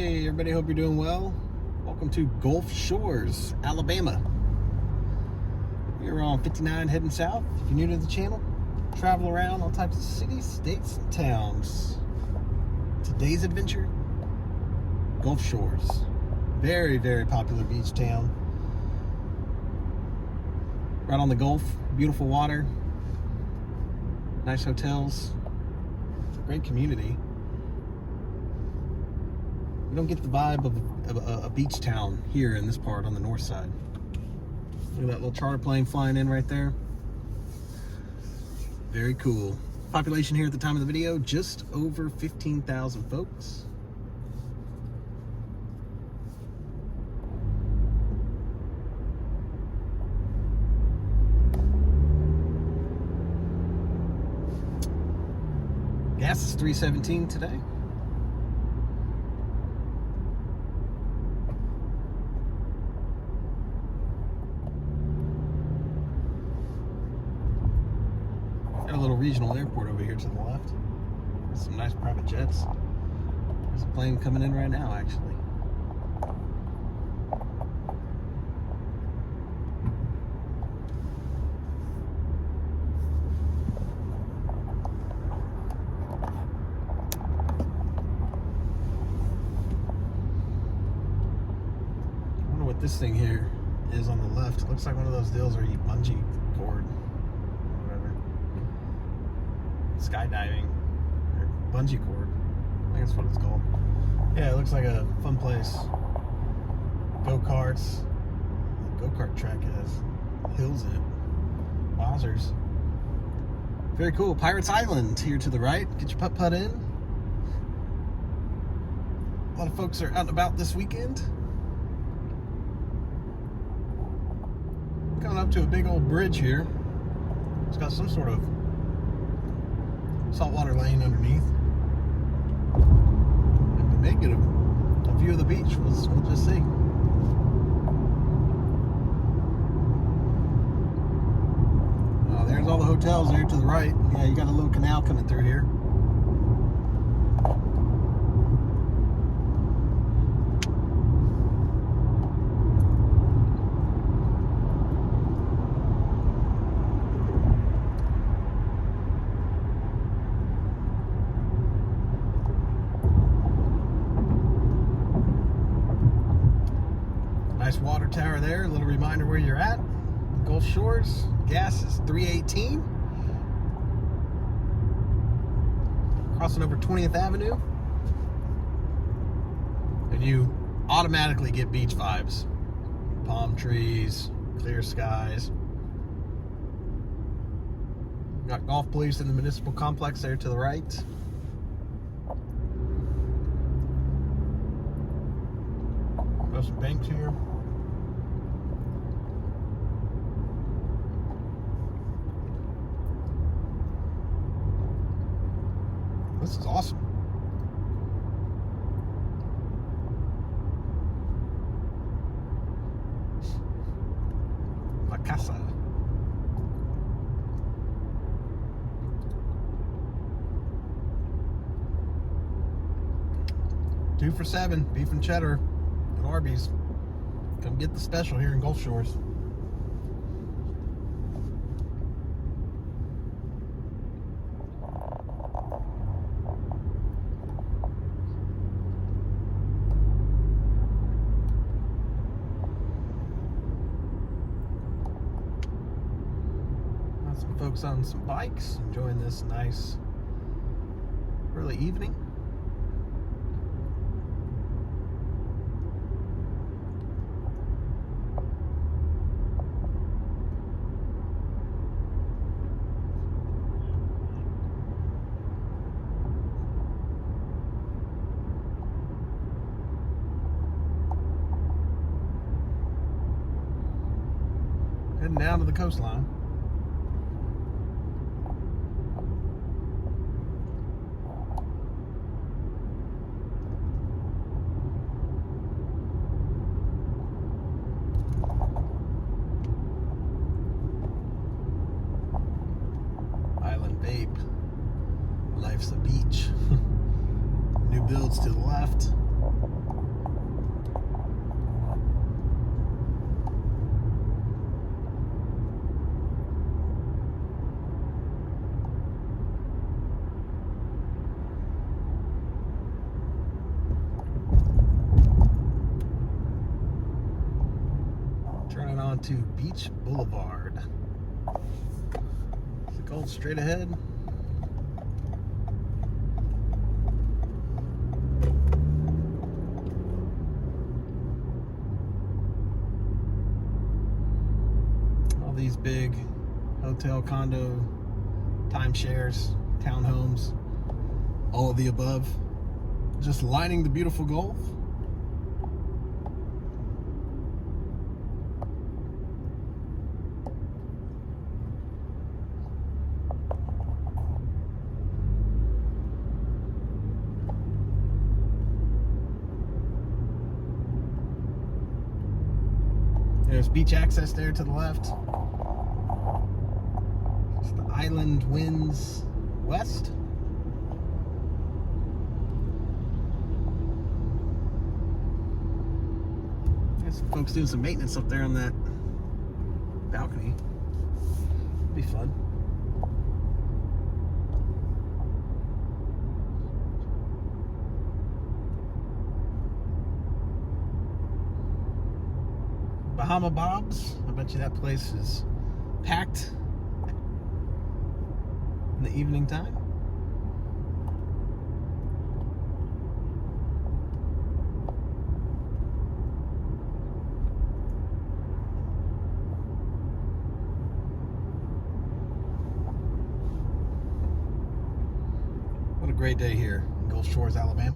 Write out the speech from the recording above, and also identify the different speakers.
Speaker 1: Hey everybody, hope you're doing well. Welcome to Gulf Shores, Alabama. We're on 59 heading south. If you're new to the channel, travel around all types of cities, states, and towns. Today's adventure, Gulf Shores. Very, very popular beach town. Right on the Gulf, beautiful water, nice hotels. It's a great community. You don't get the vibe of a beach town here in this part on the north side. Look at that little charter plane flying in right there. Very cool. Population here at the time of the video, just over 15,000 folks. Gas is $3.17 today. Got a little regional airport over here to the left. Some nice private jets. There's a plane coming in right now, actually. I wonder what this thing here is on the left. It looks like one of those deals where you bungee cord. Skydiving or bungee cord. I think that's what it's called. Yeah, it looks like a fun place. Go-karts. The go-kart track has hills in it. Wowzers. Very cool. Pirates Island here to the right. Get your putt-putt in. A lot of folks are out and about this weekend. Coming up to a big old bridge here. It's got some sort of saltwater lane underneath. If we may get a view of the beach, we'll just see. There's all the hotels there to the right. Yeah, you got a little canal coming through here. Nice water tower there. A little reminder where you're at. Gulf Shores. Gas is $3.18. Crossing over 20th Avenue. And you automatically get beach vibes. Palm trees, clear skies. Got golf police in the municipal complex there to the right. Got some banks here. This is awesome. La Casa. $2 for $7, beef and cheddar at Arby's. Come get the special here in Gulf Shores. Some folks on some bikes enjoying this nice early evening. Heading down to the coastline. Babe, life's a beach. New builds to the left. Turning on to Beach Boulevard. Is it going straight ahead? All these big hotel, condo, timeshares, townhomes, all of the above, just lining the beautiful Gulf. There's beach access there to the left. The island winds west. There's some folks doing some maintenance up there on that balcony. It'll be fun. Bahama Bob's. I bet you that place is packed in the evening time. What a great day here in Gulf Shores, Alabama.